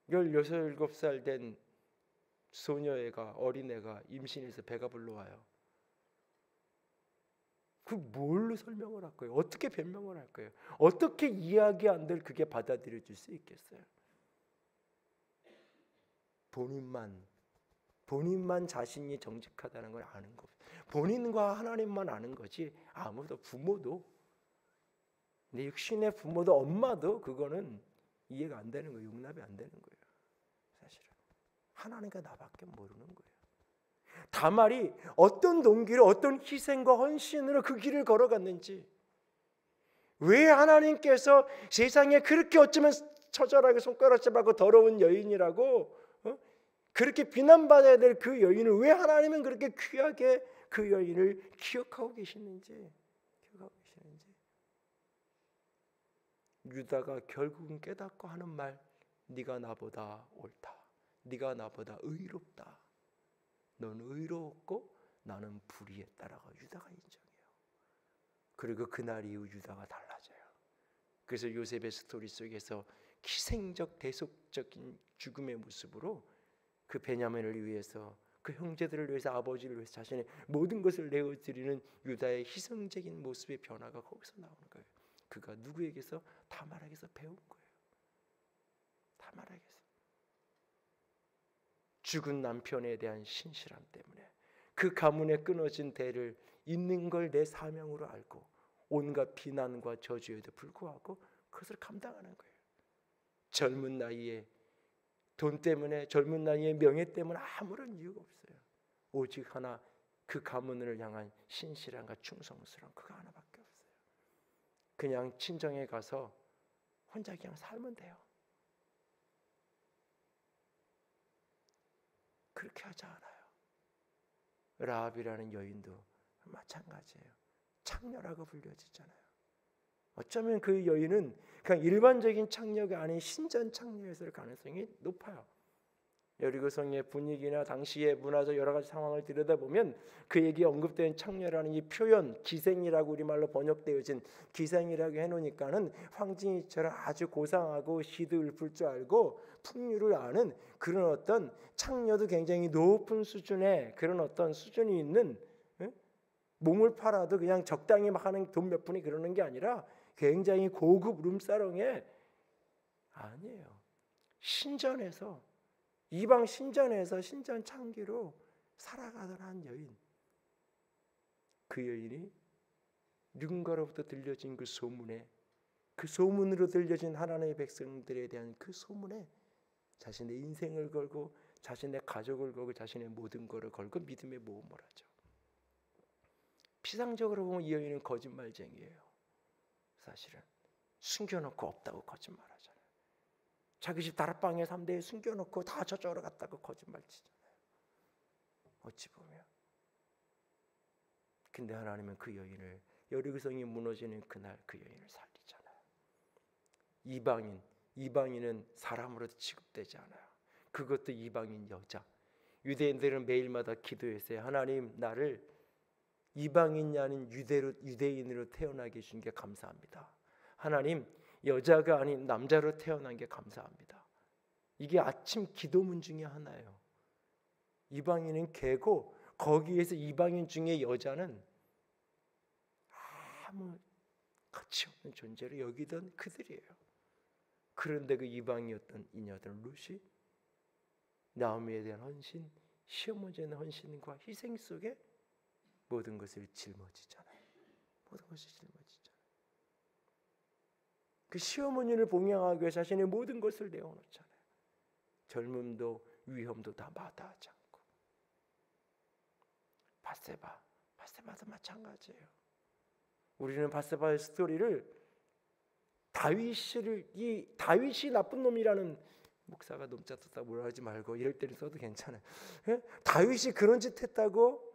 B: 16, 17살 된 소녀애가, 어린애가 임신해서 배가 불러와요. 그 뭘로 설명을 할 거예요? 어떻게 변명을 할 거예요? 어떻게 이야기 안 될 그게 받아들여질 수 있겠어요? 본인만 자신이 정직하다는 걸 아는 거, 본인과 하나님만 아는 거지 아무도, 부모도, 내 육신의 부모도 엄마도 그거는 이해가 안 되는 거예요. 용납이 안 되는 거예요. 사실은 하나님과 나밖에 모르는 거예요. 다말이 어떤 동기로, 어떤 희생과 헌신으로 그 길을 걸어갔는지, 왜 하나님께서 세상에 그렇게 어쩌면 처절하게 손가락질하고 더러운 여인이라고 그렇게 비난받아야 될 그 여인을 왜 하나님은 그렇게 귀하게 그 여인을 기억하고 계시는지, 유다가 결국은 깨닫고 하는 말, 네가 나보다 옳다. 네가 나보다 의롭다. 넌 의롭고 나는 불의했다라고 유다가 인정해요. 그리고 그날 이후 유다가 달라져요. 그래서 요셉의 스토리 속에서 희생적 대속적인 죽음의 모습으로 그 베냐민을 위해서, 그 형제들을 위해서, 아버지를 위해서 자신의 모든 것을 내어드리는 유다의 희생적인 모습의 변화가 거기서 나오는 거예요. 그가 누구에게서? 다말에게서 배운 거예요. 다말에게서. 죽은 남편에 대한 신실함 때문에 그 가문에 끊어진 대를 잇는 걸 내 사명으로 알고 온갖 비난과 저주에도 불구하고 그것을 감당하는 거예요. 젊은 나이에 돈 때문에, 젊은 나이에 명예 때문에 아무런 이유가 없어요. 오직 하나, 그 가문을 향한 신실함과 충성스러움, 그거 하나밖에 없어요. 그냥 친정에 가서 혼자 그냥 살면 돼요. 그렇게 하지 않아요. 라합이라는 여인도 마찬가지예요. 창녀라고 불려지잖아요. 어쩌면 그 여인은 그냥 일반적인 창녀가 아닌 신전 창녀였을 가능성이 높아요. 여리고성의 분위기나 당시의 문화적 여러 가지 상황을 들여다보면 그에게 언급된 창녀라는 이 표현, 기생이라고 우리말로 번역되어진 기생이라고 해놓으니까는 황진이처럼 아주 고상하고 시드을풀 줄 알고 풍류를 아는 그런 어떤 창녀도 굉장히 높은 수준의 그런 어떤 수준이 있는, 몸을 팔아도 그냥 적당히 막 하는 돈 몇 푼이 그러는 게 아니라 굉장히 고급 룸사롱에, 아니에요. 신전에서, 이방 신전에서 신전 창기로 살아가던 한 여인. 그 여인이 누군가로부터 들려진 그 소문에, 그 소문으로 들려진 하나님의 백성들에 대한 그 소문에 자신의 인생을 걸고 자신의 가족을 걸고 자신의 모든 것을 걸고 믿음의 모험을 하죠. 피상적으로 보면 이 여인은 거짓말쟁이에요. 사실은 숨겨놓고 없다고 거짓말하잖아요. 자기 집 다락방에 3대에 숨겨놓고 다 저쪽으로 갔다고 거짓말치잖아요. 어찌 보면. 근데 하나님은 그 여인을, 여리고성이 무너지는 그날 그 여인을 살리잖아요. 이방인은 사람으로도 취급되지 않아요. 그것도 이방인 여자. 유대인들은 매일마다 기도했어요. 하나님, 나를 이방인이 아닌 유대인으로 태어나게 해준 게 감사합니다. 하나님, 여자가 아닌 남자로 태어난 게 감사합니다. 이게 아침 기도문 중에 하나예요. 이방인은 개고 거기에서 이방인 중에 여자는 아무 가치 없는 존재로 여기던 그들이에요. 그런데 그 이방이었던 이녀들 룻이 나오미에 대한 헌신, 시어머니에 대한 헌신과 희생 속에 모든 것을 짊어지잖아요. 모든 것을 짊어지잖아요. 그 시어머니를 봉양하기 위해 자신의 모든 것을 내어놓잖아요. 젊음도 위험도 다 마다하지 않고. 바세바도 마찬가지예요. 우리는 바세바의 스토리를 다윗이 나쁜 놈이라는, 목사가 놈자 떴다 뭐라 하지 말고 이럴 때는 써도 괜찮아요. 다윗이 그런 짓 했다고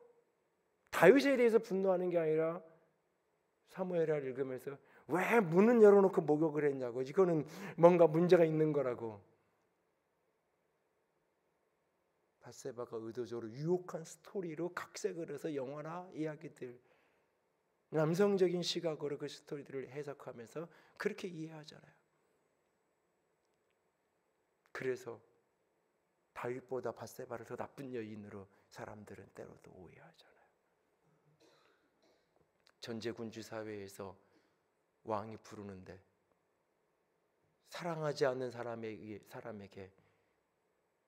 B: 다윗에 대해서 분노하는 게 아니라 사무엘을 읽으면서 왜 문은 열어놓고 목욕을 했냐고, 이거는 뭔가 문제가 있는 거라고. 바세바가 의도적으로 유혹한 스토리로 각색을 해서 영화나 이야기들, 남성적인 시각으로 그 스토리들을 해석하면서 그렇게 이해하잖아요. 그래서 다윗보다 바세바를 더 나쁜 여인으로 사람들은 때로도 오해하잖아요. 전제군주 사회에서 왕이 부르는데 사랑하지 않는 사람에게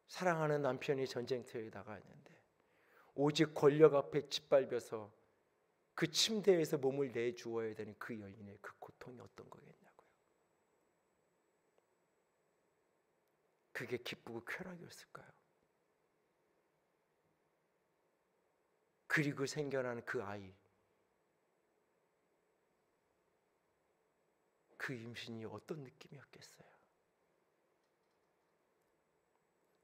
B: 사랑하는 남편이 전쟁터에 나가 있는데 오직 권력 앞에 짓밟혀서 그 침대에서 몸을 내주어야 되는 그 여인의 그 고통이 어떤 거겠냐고요. 그게 기쁘고 쾌락이었을까요? 그리고 생겨난 그 아이, 그 임신이 어떤 느낌이었겠어요?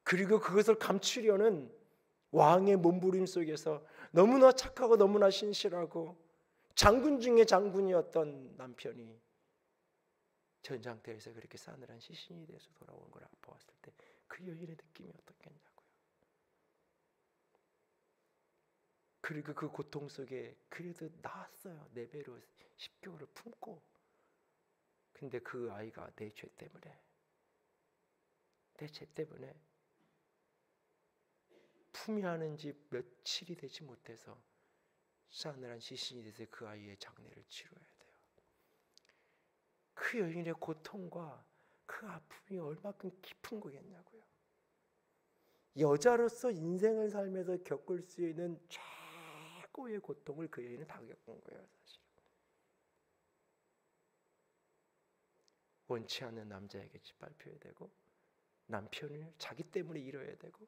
B: 그리고 그것을 감추려는 왕의 몸부림 속에서 너무나 착하고 너무나 신실하고 장군 중에 장군이었던 남편이 전장터에서 그렇게 싸늘한 시신이 돼서 돌아온 걸 보았을 때 그 여인의 느낌이 어떻겠냐고요. 그리고 그 고통 속에 그래도 나았어요. 내 배로 10개월을 품고. 근데 그 아이가 내 죄 때문에 품이하는 지 며칠이 되지 못해서 싸늘한 시신이 돼서 그 아이의 장례를 치러야 돼요. 그 여인의 고통과 그 아픔이 얼마큼 깊은 거겠냐고요. 여자로서 인생을 살면서 겪을 수 있는 최고의 고통을 그 여인은 다 겪은 거예요. 사실 원치 않는 남자에게 짓밟혀야 되고, 남편을 자기 때문에 잃어야 되고,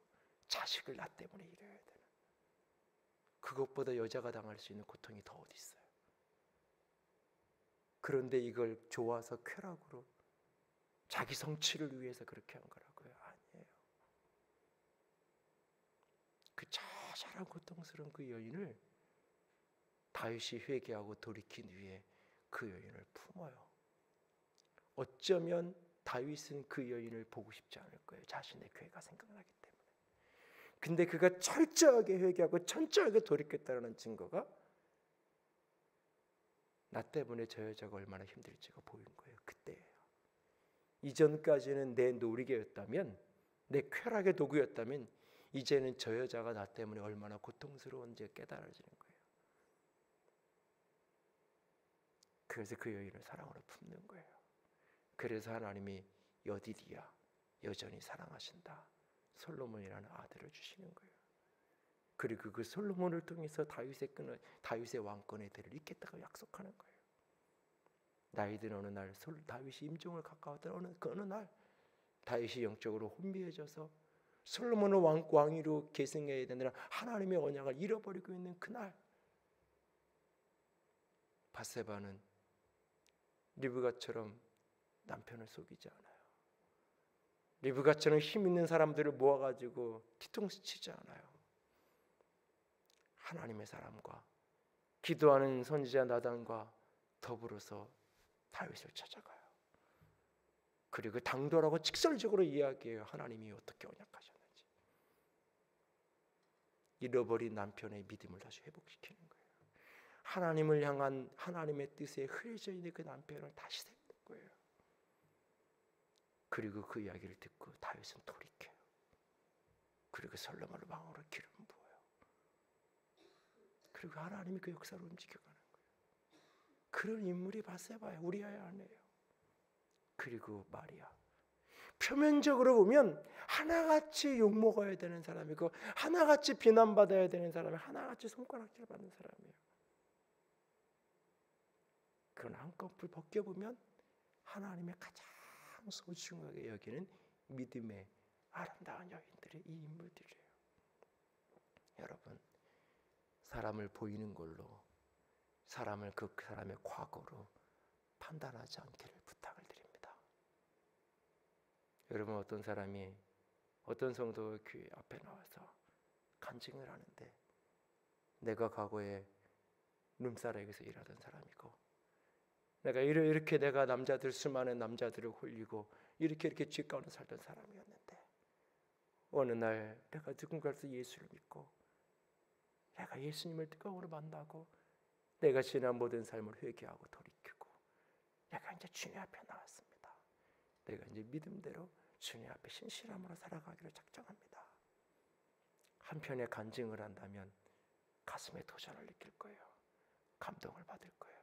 B: 자식을 나 때문에 잃어야 되는, 그것보다 여자가 당할 수 있는 고통이 더 어디 있어요. 그런데 이걸 좋아서 쾌락으로 자기 성취를 위해서 그렇게 한 거라고요? 아니에요. 그 처절한 고통스러운 그 여인을 다윗이 회개하고 돌이킨 후에 그 여인을 품어요. 어쩌면 다윗은 그 여인을 보고 싶지 않을 거예요. 자신의 죄가 생각나기 때문에. 근데 그가 철저하게 회개하고 철저하게 돌이켰다는 증거가 나 때문에 저 여자가 얼마나 힘들지가 보인 거예요. 그때예요. 이전까지는 내 놀이개였다면, 내 쾌락의 도구였다면, 이제는 저 여자가 나 때문에 얼마나 고통스러운지 깨달아지는 거예요. 그래서 그 여인을 사랑으로 품는 거예요. 그래서 하나님이 여디디야, 여전히 사랑하신다, 솔로몬이라는 아들을 주시는 거예요. 그리고 그 솔로몬을 통해서 다윗의 왕권의 대를 잇겠다고 약속하는 거예요. 나이 든 어느 날 다윗이 임종을 가까웠던 어느 날 다윗이 영적으로 혼미해져서 솔로몬을 왕위로 계승해야 되느라 하나님의 언약을 잃어버리고 있는 그날, 밧세바는 리브가처럼 남편을 속이지 않아요. 리브가처럼 힘 있는 사람들을 모아가지고 뒤통수 치지 않아요. 하나님의 사람과 기도하는 선지자 나단과 더불어서 다윗을 찾아가요. 그리고 당돌하고 직설적으로 이야기해요. 하나님이 어떻게 언약하셨는지. 잃어버린 남편의 믿음을 다시 회복시키는 거예요. 하나님을 향한 하나님의 뜻에 흐려져 있는 그 남편을 다시 세우는 거예요. 그리고 그 이야기를 듣고 다윗은 돌이켜요. 그리고 솔로몬을 왕으로 기름 부어요. 그리고 하나님이 그 역사를 움직여가는 거예요. 그런 인물이 밧세바예요. 우리아의 아내예요. 그리고 마리아. 표면적으로 보면 하나같이 욕먹어야 되는 사람이고, 하나같이 비난받아야 되는 사람이, 하나같이 손가락질 받는 사람이에요. 그러나 한꺼풀 벗겨보면 하나님의 가장 소중하게 여기는 믿음의 아름다운 여인들이 이 인물들이에요. 여러분, 사람을 보이는 걸로, 사람을 그 사람의 과거로 판단하지 않기를 부탁을 드립니다. 여러분, 어떤 사람이 어떤 성도 교회 앞에 나와서 간증을 하는데, 내가 과거에 룸사락에서 일하던 사람이고, 내가 이렇게 내가 수많은 남자들을 홀리고 이렇게 죄 가운데 살던 사람이었는데, 어느 날 내가 누군가로서 예수를 믿고 내가 예수님을 뜨거움으로 만나고 내가 지난 모든 삶을 회개하고 돌이키고 내가 이제 주님 앞에 나왔습니다. 내가 이제 믿음대로 주님 앞에 신실함으로 살아가기로 작정합니다. 한편에 간증을 한다면 가슴에 도전을 느낄 거예요. 감동을 받을 거예요.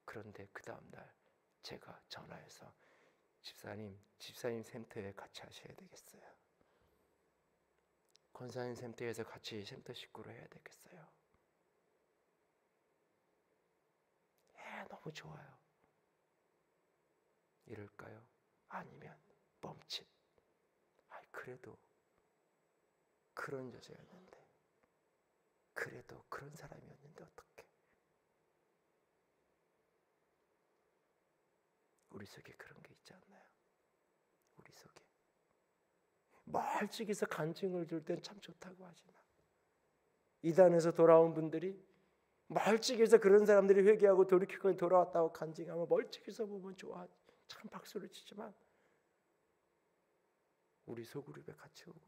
B: 그런데 그 다음날 제가 전화해서 집사님 센터에 같이 하셔야 되겠어요. 권사님 센터에서 같이 센터 식구로 해야 되겠어요. 너무 좋아요. 이럴까요? 아니면 멈칫. 그래도 그런 여자였는데, 그래도 그런 사람이었는데 어떡해. 우리 속에 그런 게 있지 않나요? 우리 속에 멀찍이서 간증을 줄 땐 참 좋다고 하지만, 이단에서 돌아온 분들이 멀찍이서 그런 사람들이 회개하고 돌이키고 돌아왔다고 간증하면 멀찍이서 보면 좋아, 참 박수를 치지만 우리 소그룹에 같이 오고,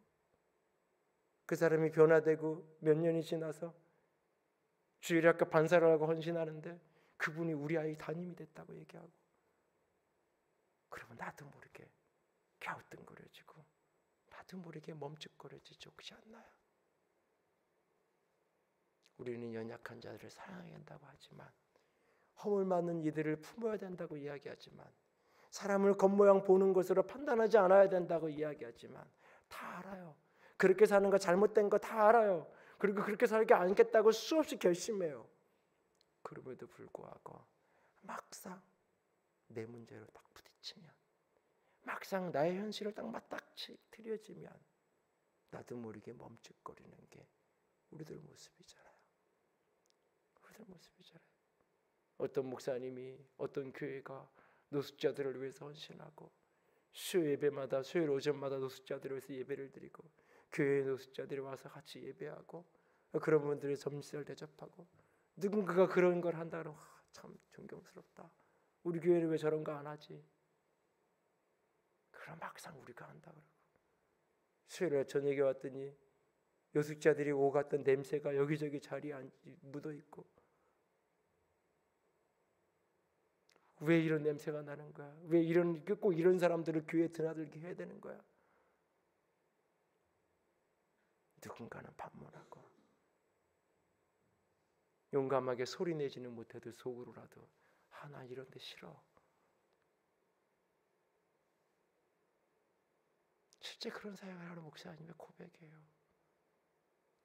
B: 그 사람이 변화되고 몇 년이 지나서 주일학교 반사를 하고 헌신하는데 그분이 우리 아이 담임이 됐다고 얘기하고, 그러면 나도 모르게 갸우뚱거려지고 나도 모르게 멈칫거려지지 혹시 않나요? 우리는 연약한 자들을 사랑해야 한다고 하지만, 허물 많은 이들을 품어야 된다고 이야기하지만, 사람을 겉모양 보는 것으로 판단하지 않아야 된다고 이야기하지만, 다 알아요. 그렇게 사는 거 잘못된 거 다 알아요. 그리고 그렇게 살지 않겠다고 수없이 결심해요. 그럼에도 불구하고 막상 내 문제로 딱 부딪히면, 막상 나의 현실을 딱 맞닥뜨려지면 나도 모르게 멈칫거리는 게 우리들 모습이잖아요. 우리들 모습이잖아요. 어떤 목사님이, 어떤 교회가 노숙자들을 위해서 헌신하고, 수요 예배마다, 수요일 오전마다 노숙자들을 위해서 예배를 드리고, 교회 노숙자들이 와서 같이 예배하고, 그런 분들의 점심을 대접하고, 누군가가 그런 걸 한다 그러면 참 존경스럽다. 우리 교회는 왜 저런 거 안 하지? 그럼 막상 우리가 한다 그러고, 수요일에 저녁에 왔더니 노숙자들이 오갔던 냄새가 여기저기 자리에 묻어 있고, 왜 이런 냄새가 나는 거야? 왜 꼭 이런 사람들을 교회에 드나들게 해야 되는 거야? 누군가는 반문하고, 용감하게 소리 내지는 못해도 속으로라도 나 이런 데 싫어. 실제 그런 사역을 하는 목사님의 고백이에요.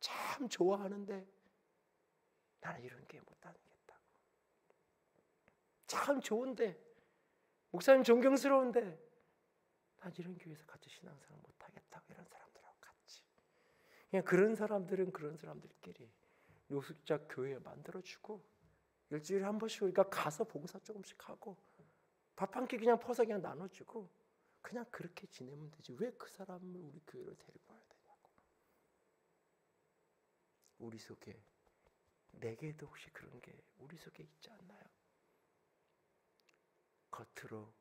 B: 참 좋아하는데 나는 이런 게 못하겠다고. 참 좋은데, 목사님 존경스러운데 난 이런 교회에서 같이 신앙생활 못하겠다고. 이런 사람들하고 같이, 그냥 그런 사람들은 그런 사람들끼리 노숙자 교회 만들어주고, 일주일에 한 번씩 우리가 가서 봉사 조금씩 하고, 밥 한 끼 그냥 퍼서 그냥 나눠주고, 그냥 그렇게 지내면 되지. 왜 그 사람을 우리 교회로 데리고 와야 되냐고. 우리 속에, 내게도 혹시 그런 게 우리 속에 있지 않나요? 겉으로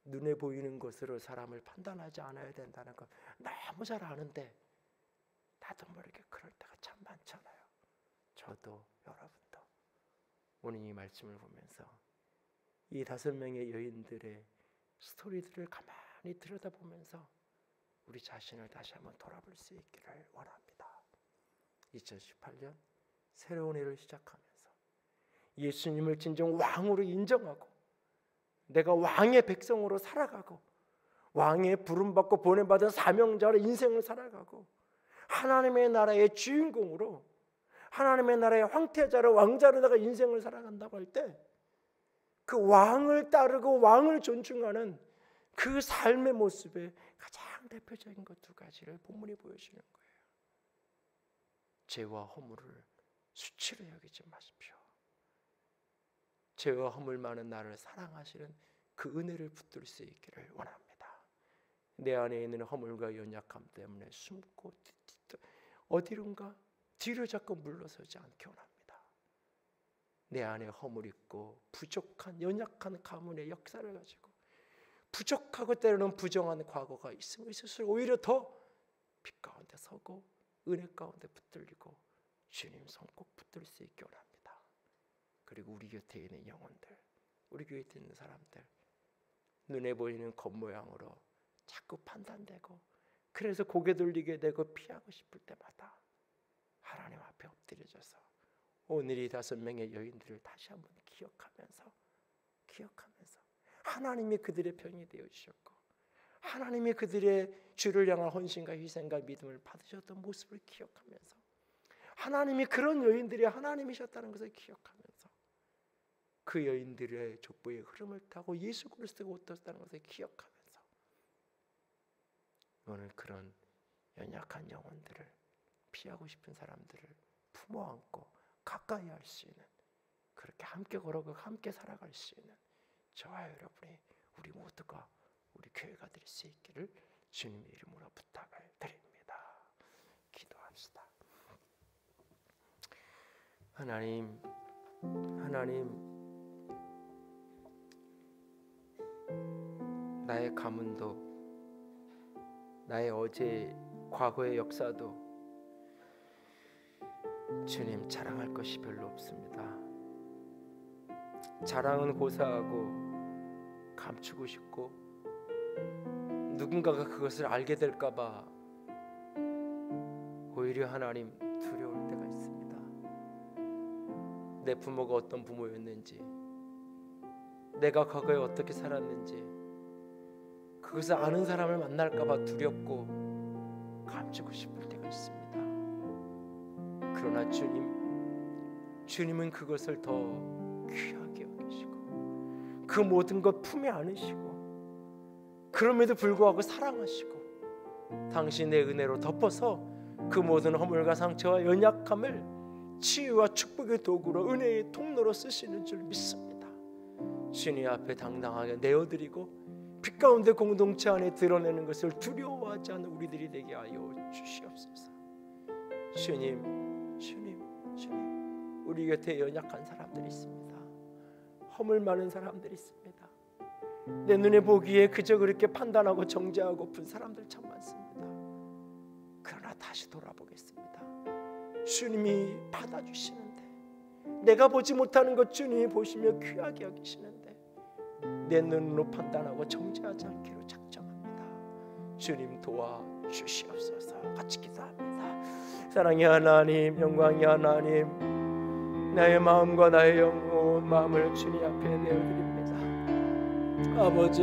B: 눈에 보이는 것으로 사람을 판단하지 않아야 된다는 거 너무 잘 아는데 나도 모르게 그럴 때가 참 많잖아요. 저도 여러분도. 오늘 이 말씀을 보면서 이 5명의 여인들의 스토리들을 가만히 들여다보면서 우리 자신을 다시 한번 돌아볼 수 있기를 원합니다. 2018년 새로운 해를 시작하면서 예수님을 진정 왕으로 인정하고, 내가 왕의 백성으로 살아가고, 왕의 부름받고 보내받은 사명자로 인생을 살아가고, 하나님의 나라의 주인공으로, 하나님의 나라의 황태자로, 왕자로 내가 인생을 살아간다고 할 때, 그 왕을 따르고 왕을 존중하는 그 삶의 모습의 가장 대표적인 것 2가지를 본문이 보여주는 거예요. 죄와 허물을 수치로 여기지 마십시오. 죄와 허물 많은 나를 사랑하시는 그 은혜를 붙들 수 있기를 원합니다. 내 안에 있는 허물과 연약함 때문에 숨고 어디론가 뒤로 자꾸 물러서지 않게 원합니다. 내 안에 허물 있고 부족한 연약한 가문의 역사를 가지고 부족하고 때로는 부정한 과거가 있을수록 오히려 더 빛 가운데 서고 은혜 가운데 붙들리고 주님 손 꼭 붙들 수 있게 원합니다. 그리고 우리 곁에 있는 영혼들, 우리 교회에 있는 사람들, 눈에 보이는 겉모양으로 자꾸 판단되고, 그래서 고개 돌리게 되고 피하고 싶을 때마다 하나님 앞에 엎드려져서 오늘 이 5명의 여인들을 다시 한번 기억하면서 하나님이 그들의 편이 되어주셨고, 하나님이 그들의 주를 향한 헌신과 희생과 믿음을 받으셨던 모습을 기억하면서, 하나님이 그런 여인들이 하나님이셨다는 것을 기억하면서, 그 여인들의 족보의 흐름을 타고 예수 그리스도가 오셨다는 것을 기억하면서, 오늘 그런 연약한 영혼들을, 피하고 싶은 사람들을 품어안고 가까이 할 수 있는, 그렇게 함께 걸어가고 함께 살아갈 수 있는 저와 여러분이, 우리 모두가, 우리 교회가 될 수 있기를 주님의 이름으로 부탁을 드립니다. 기도합시다. 하나님, 나의 가문도
A: 나의 어제 과거의 역사도 주님 자랑할 것이 별로 없습니다. 자랑은 고사하고 감추고 싶고 누군가가 그것을 알게 될까 봐 오히려 하나님 두려울 때가 있습니다. 내 부모가 어떤 부모였는지, 내가 과거에 어떻게 살았는지 그것을 아는 사람을 만날까 봐 두렵고 감추고 싶을 때가 있습니다. 그러나 주님은 그것을 더 귀하게 여기시고 그 모든 것 품에 안으시고 그럼에도 불구하고 사랑하시고 당신의 은혜로 덮어서 그 모든 허물과 상처와 연약함을 치유와 축복의 도구로 은혜의 통로로 쓰시는 줄 믿습니다. 주님 앞에 당당하게 내어드리고 빛 가운데 공동체 안에 드러내는 것을 두려워하지 않는 우리들이 되게 하여 주시옵소서. 주님, 우리 곁에 연약한 사람들이 있습니다. 허물 많은 사람들이 있습니다. 내 눈에 보기에 그저 그렇게 판단하고 정죄하고픈 사람들 참 많습니다. 그러나 다시 돌아보겠습니다. 주님이 받아주시는데, 내가 보지 못하는 것 주님이 보시며 귀하게 여기시는데 내 눈으로 판단하고 정죄하지 않기로 작정합니다. 주님 도와주시옵소서. 같이 기도합니다. 사랑의 하나님, 영광의 하나님, 나의 마음과 나의 영, 온 마음을 주님 앞에 내어드립니다. 아버지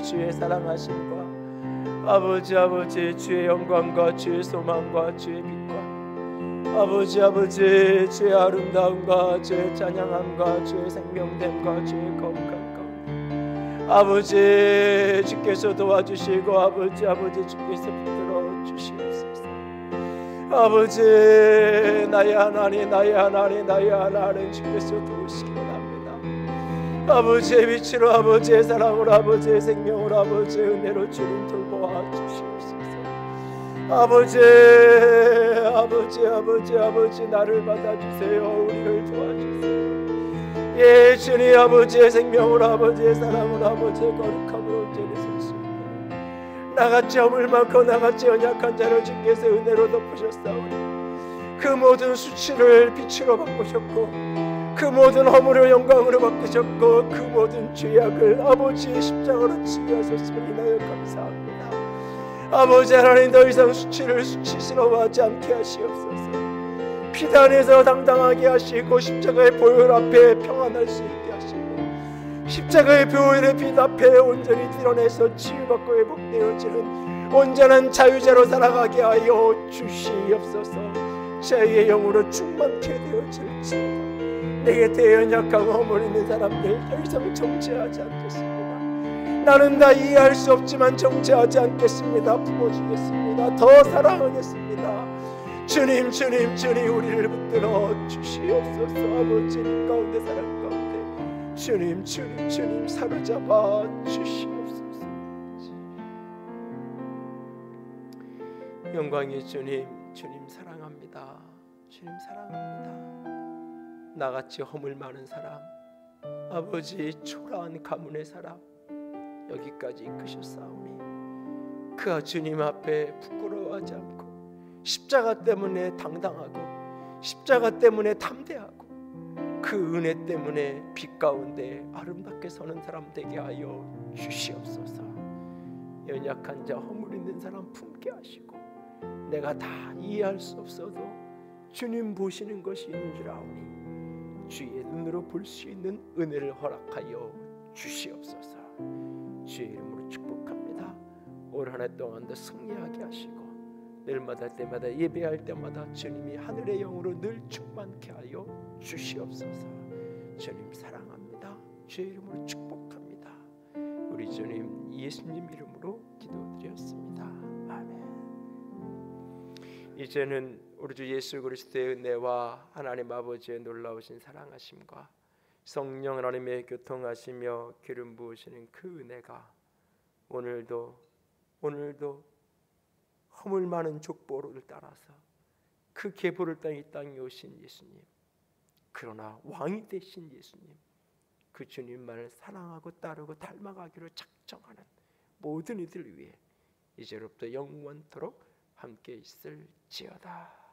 A: 주의 사랑하심과 아버지 주의 영광과 주의 소망과 주의 빛과 아버지 주의 아름다움과 주의 찬양함과 주의 생명됨과 주의 거룩함 가운데 아버지 주께서 도와주시고 아버지 주께서 붙들어 주시옵소서. 아버지 나의 하나님 주께서 도우시기 원합니다. 아버지의 빛으로 아버지의 사랑으로 아버지의 생명으로 아버지의 은혜로 주님 돌보아 주시옵소서. 아버지 나를 받아주세요. 우리를 도와주세요. 예 주님 아버지의 생명으로 아버지의 사랑으로 아버지의 거룩함으로 온전히 설 수 있도록 나같이 허물 많고 나같이 연약한 자를 주께서 은혜로 덮으셨사오니 그 모든 수치를 빛으로 바꾸셨고 그 모든 허물을 영광으로 바꾸셨고 그 모든 죄악을 아버지의 십자가로 치유하셨음을 인하여 감사합니다. 아버지 하나님 더 이상 수치를 수치스러워하지 않게 하시옵소서. 피단에서 당당하게 하시고 십자가의 보혈 앞에 평안할 수 있게 하시고 십자가의 보혈의 빛 앞에 온전히 드러내서 치유받고 회복되어지는 온전한 자유자로 살아가게 하여 주시옵소서. 자유의 영으로 충만케 되어질지어다. 내게 대연약하고 허물 있는 사람들 더 이상 정죄하지 않겠습니다. 나는 다 이해할 수 없지만 정죄하지 않겠습니다. 품어주겠습니다. 더 사랑하겠습니다. 주님 우리를 붙들어 주시옵소서. 아버지 빛 가운데 사랑 가운데 주님 사로잡아 주시옵소서. 영광의 주님 사랑합니다. 주님 사랑합니다. 나같이 허물 많은 사람 아버지 초라한 가문의 사람 여기까지 이끄셨사오니 그 주님 앞에 부끄러워하지 않고 십자가 때문에 당당하고 십자가 때문에 담대하고 그 은혜 때문에 빛 가운데 아름답게 서는 사람 되게 하여 주시옵소서. 연약한 자 허물 있는 사람 품게 하시고 내가 다 이해할 수 없어도 주님 보시는 것이 있는 줄 아오니 주의 눈으로 볼 수 있는 은혜를 허락하여 주시옵소서. 주의 이름으로 축복합니다. 올 한 해 동안도 승리하게 하시고 날마다 때마다 예배할 때마다 주님이 하늘의 영으로 늘 충만케 하여 주시옵소서. 주님 사랑합니다. 주의 이름으로 축복합니다. 우리 주님 예수님 이름으로 기도드렸습니다. 아멘. 이제는 우리 주 예수 그리스도의 은혜와 하나님 아버지의 놀라우신 사랑하심과 성령 하나님의 교통하시며 기름 부으시는 그 은혜가 오늘도 허물 많은 족보를 따라서 그 계보를 따라 이 땅에 오신 예수님, 그러나 왕이 되신 예수님, 그 주님만을 사랑하고 따르고 닮아가기로 작정하는 모든 이들 위해 이제로부터 영원토록 함께 있을지어다.